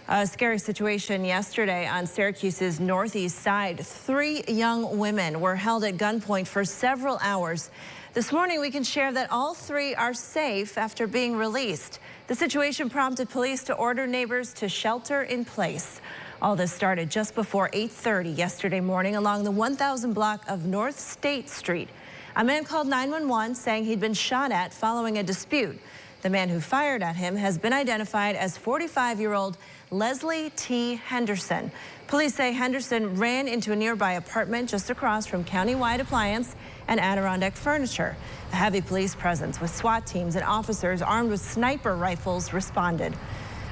A scary situation yesterday on Syracuse's northeast side. 3 young women were held at gunpoint for several hours. This morning, we can share that all 3 are safe after being released. The situation prompted police to order neighbors to shelter in place. All this started just before 8:30 yesterday morning along the 1000 block of North State Street. A man called 911 saying he'd been shot at following a dispute. The man who fired at him has been identified as 45-year-old Leslie T. Henderson. Police say Henderson ran into a nearby apartment just across from Countywide Appliance and Adirondack Furniture. A heavy police presence with SWAT teams and officers armed with sniper rifles responded.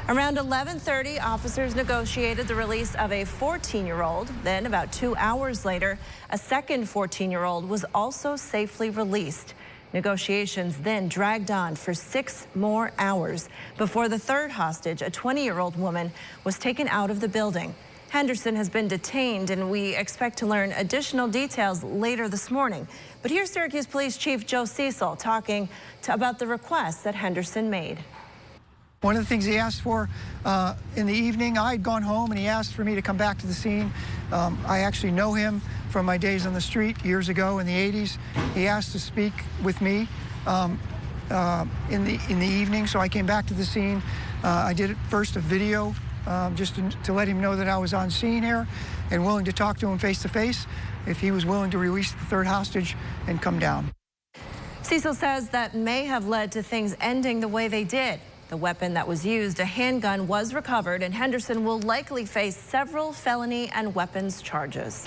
Around 11:30, officers negotiated the release of a 14-year-old. Then, about 2 hours later, a second 14-year-old was also safely released. Negotiations then dragged on for 6 more hours before the third hostage, a 20-year-old woman, was taken out of the building. Henderson has been detained, and we expect to learn additional details later this morning. But here's Syracuse Police Chief Joe Cecil talking about the requests that Henderson made. One of the things he asked for in the evening, I had gone home and he asked for me to come back to the scene. I actually know him from my days on the street years ago in the 80s. He asked to speak with me in the evening, so I came back to the scene. I did at first a video just to let him know that I was on scene here and willing to talk to him face to face if he was willing to release the third hostage and come down. Cecil says that may have led to things ending the way they did. The weapon that was used, a handgun, was recovered, and Henderson will likely face several felony and weapons charges.